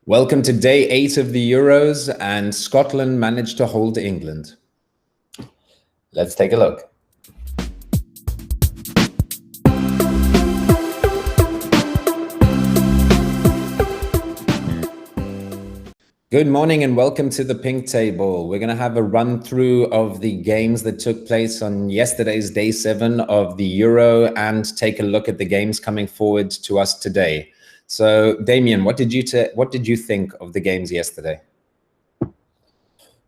Welcome to day 8 of the Euros, and Scotland managed to hold England. Let's take a look. Good morning and welcome to the Pink Table. We're going to have a run through of the games that took place on yesterday's day 7 of the Euro and take a look at the games coming forward to us today. So, Damien, what did you think of the games yesterday?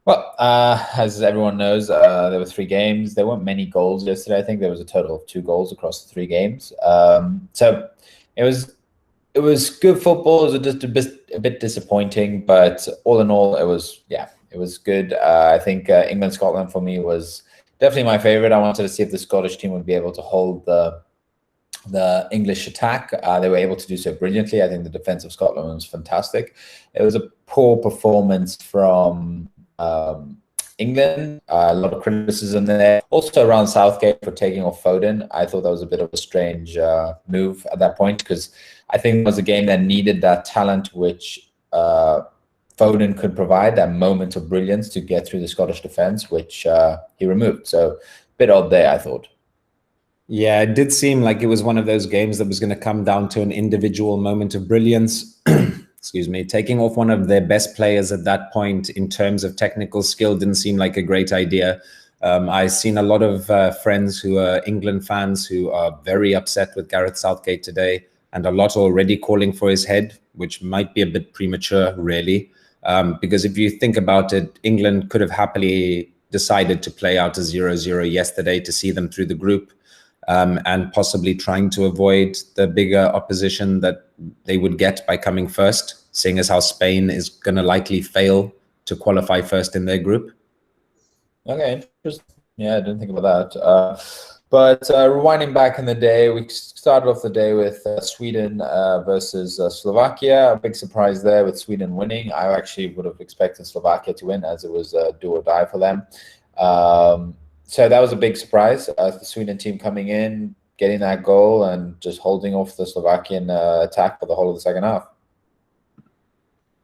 Well, as everyone knows, there were 3 games. There weren't many goals yesterday. I think there was a total of 2 goals across the 3 games. So it was good football. It was just a bit disappointing, but all in all, it was good. I think England-Scotland for me was definitely my favorite. I wanted to see if the Scottish team would be able to hold the English attack. They were able to do so brilliantly. I think the defense of Scotland was fantastic. It was a poor performance from England. A lot of criticism there. Also around Southgate for taking off Foden. I thought that was a bit of a strange move at that point, because I think it was a game that needed that talent which Foden could provide, that moment of brilliance to get through the Scottish defense, which he removed. So a bit odd there, I thought. Yeah, it did seem like it was one of those games that was going to come down to an individual moment of brilliance. Excuse me. Taking off one of their best players at that point in terms of technical skill didn't seem like a great idea. I've seen a lot of friends who are England fans who are very upset with Gareth Southgate today, and a lot already calling for his head, which might be a bit premature, really. Because if you think about it, England could have happily decided to play out a 0-0 yesterday to see them through the group. And possibly trying to avoid the bigger opposition that they would get by coming first, seeing as how Spain is going to likely fail to qualify first in their group. Okay, interesting. Yeah, I didn't think about that. But rewinding back in the day, we started off the day with Sweden versus Slovakia. A big surprise there with Sweden winning. I actually would have expected Slovakia to win, as it was do or die for them. So that was a big surprise. The Sweden team coming in, getting that goal, and just holding off the Slovakian attack for the whole of the second half.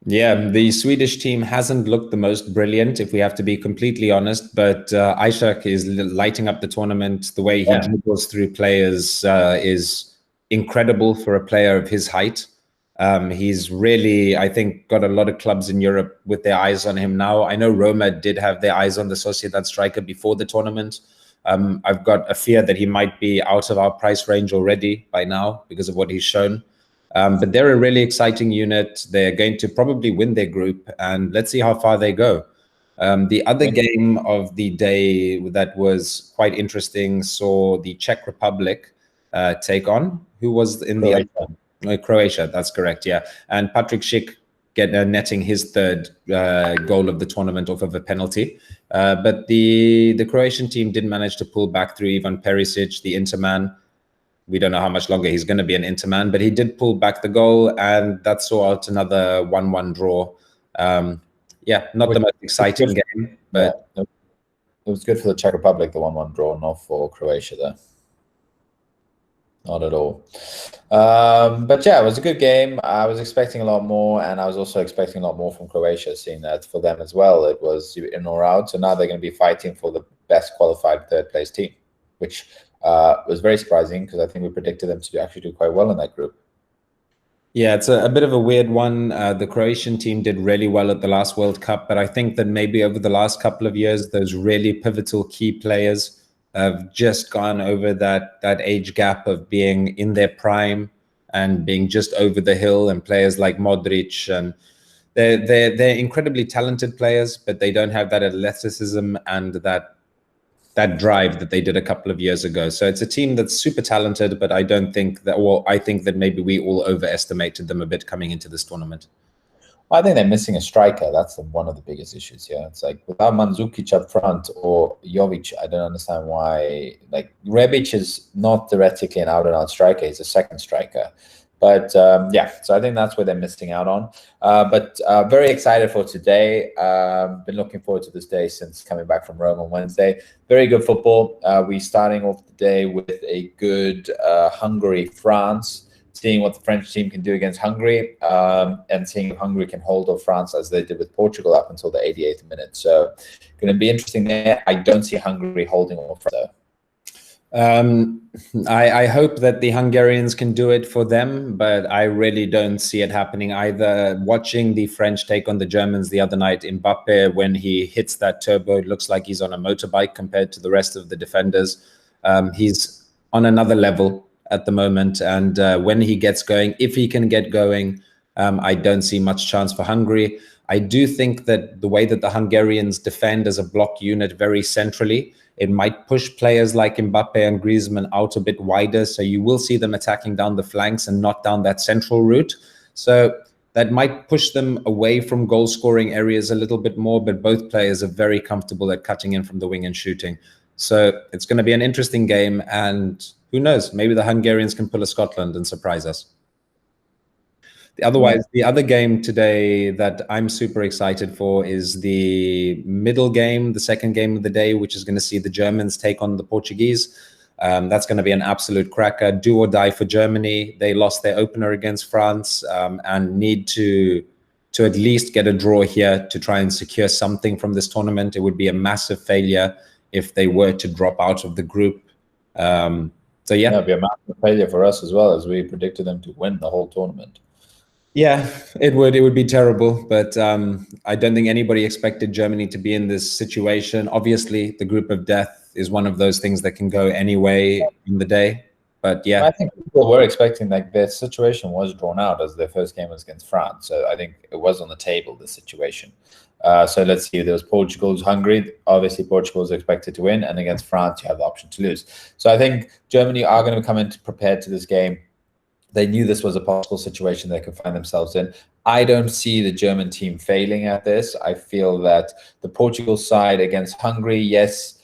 Yeah, the Swedish team hasn't looked the most brilliant, if we have to be completely honest, but Ishak is lighting up the tournament. The way he dribbles through players is incredible for a player of his height. He's really, I think, got a lot of clubs in Europe with their eyes on him now. I know Roma did have their eyes on the Sociedad striker before the tournament. I've got a fear that he might be out of our price range already by now because of what he's shown. But they're a really exciting unit. They're going to probably win their group, and let's see how far they go. The other game of the day that was quite interesting saw the Czech Republic take on, who was in Croatia, that's correct, yeah. And Patrick Schick netting his 3rd goal of the tournament off of a penalty. But the Croatian team did manage to pull back through Ivan Perisic, the Interman. We don't know how much longer he's going to be an Interman, but he did pull back the goal, and that saw out another 1-1 draw. Yeah, not the most exciting game, but it was good for the Czech Republic, the 1-1 draw, not for Croatia there. Not at all. But yeah, it was a good game. I was expecting a lot more, and I was also expecting a lot more from Croatia, seeing that for them as well, it was in or out. So now they're going to be fighting for the best qualified 3rd place team, which was very surprising, because I think we predicted them to actually do quite well in that group. Yeah, it's a bit of a weird one. The Croatian team did really well at the last World Cup, but I think that maybe over the last couple of years, those really pivotal key players have just gone over that age gap of being in their prime and being just over the hill. And players like Modric, and they're incredibly talented players, but they don't have that athleticism and that drive that they did a couple of years ago. So it's a team that's super talented, but I don't think that, well, I think that maybe we all overestimated them a bit coming into this tournament. I think they're missing a striker. That's one of the biggest issues here. It's like, without Mandzukic up front or Jovic, I don't understand why. Like, Rebic is not theoretically an out-and-out striker. He's a second striker. But yeah, so I think that's where they're missing out on. But very excited for today. Been looking forward to this day since coming back from Rome on Wednesday. Very good football. We're starting off the day with a good Hungary-France. seeing what the French team can do against Hungary, and seeing if Hungary can hold off France as they did with Portugal up until the 88th minute. So going to be interesting there. I don't see Hungary holding off though. I hope that the Hungarians can do it for them, but I really don't see it happening either. Watching the French take on the Germans the other night, Mbappe, when he hits that turbo, it looks like he's on a motorbike compared to the rest of the defenders. He's on another level at the moment, and when he gets going, if he can get going, I don't see much chance for Hungary. I do think that the way that the Hungarians defend as a block unit very centrally, it might push players like Mbappe and Griezmann out a bit wider. So you will see them attacking down the flanks and not down that central route. So that might push them away from goal scoring areas a little bit more, but both players are very comfortable at cutting in from the wing and shooting. So it's going to be an interesting game, and who knows, maybe the Hungarians can pull a Scotland and surprise us. Otherwise, the other game today that I'm super excited for is the middle game, the second game of the day, which is going to see the Germans take on the Portuguese. That's going to be an absolute cracker, do or die for Germany. They lost their opener against France, and need to at least get a draw here to try and secure something from this tournament. It would be a massive failure if they were to drop out of the group. So yeah, it'd be a massive failure for us as well, as we predicted them to win the whole tournament. Yeah, it would be terrible, but I don't think anybody expected Germany to be in this situation. Obviously, the group of death is one of those things that can go any way in the day. But yeah, I think people were expecting, like, their situation was drawn out as their first game was against France. So I think it was on the table, the situation. So let's see, there was Portugal's Hungary. Obviously, Portugal is expected to win, and against France, you have the option to lose. So I think Germany are going to come in prepared to this game. They knew this was a possible situation they could find themselves in. I don't see the German team failing at this. I feel that the Portugal side against Hungary, yes,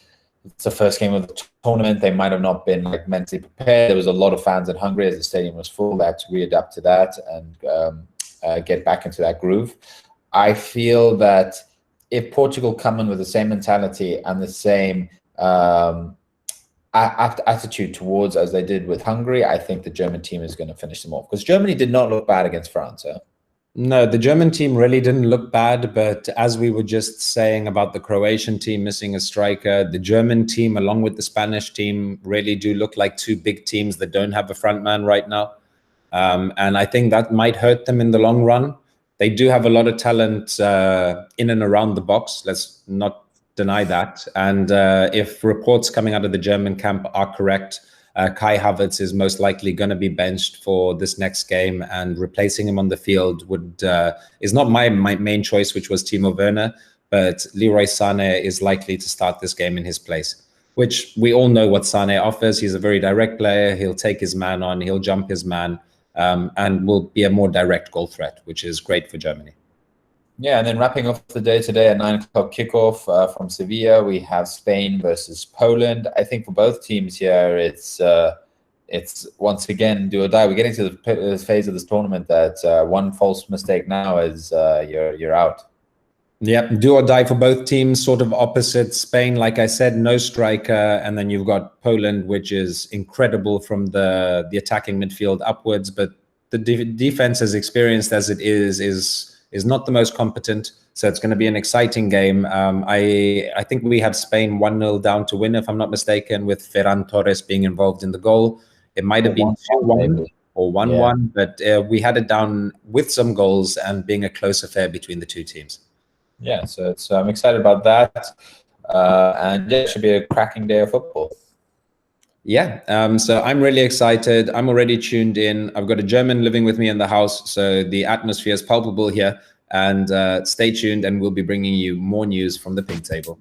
it's the first game of the tournament. They might have not been, like, mentally prepared. There was a lot of fans in Hungary as the stadium was full. They had to readapt to that and get back into that groove. I feel that if Portugal come in with the same mentality and the same attitude towards as they did with Hungary, I think the German team is going to finish them off, because Germany did not look bad against France. No, the German team really didn't look bad, but as we were just saying about the Croatian team missing a striker, the German team along with the Spanish team really do look like two big teams that don't have a front man right now, and I think that might hurt them in the long run. They do have a lot of talent in and around the box, let's not deny that. And if reports coming out of the German camp are correct, Kai Havertz is most likely going to be benched for this next game, and replacing him on the field is not my main choice, which was Timo Werner, but Leroy Sané is likely to start this game in his place, which we all know what Sané offers. He's a very direct player. He'll take his man on, he'll jump his man, and will be a more direct goal threat, which is great for Germany. Yeah, and then wrapping off the day today at 9 o'clock kickoff from Sevilla, we have Spain versus Poland. I think for both teams here, it's once again do or die. We're getting to the phase of this tournament that one false mistake now is you're out. Yeah, do or die for both teams, sort of opposite. Spain, like I said, no striker, and then you've got Poland, which is incredible from the attacking midfield upwards, but the defense, as experienced as it is not the most competent. So it's going to be an exciting game. I think we have Spain 1-0 down to win, if I'm not mistaken, with Ferran Torres being involved in the goal. It might have been 2-1 or 1-1, but we had it down with some goals and being a close affair between the two teams. Yeah, so I'm excited about that. And yeah, it should be a cracking day of football. Yeah, so I'm really excited. I'm already tuned in. I've got a German living with me in the house, so the atmosphere is palpable here. And stay tuned, and we'll be bringing you more news from the pink table.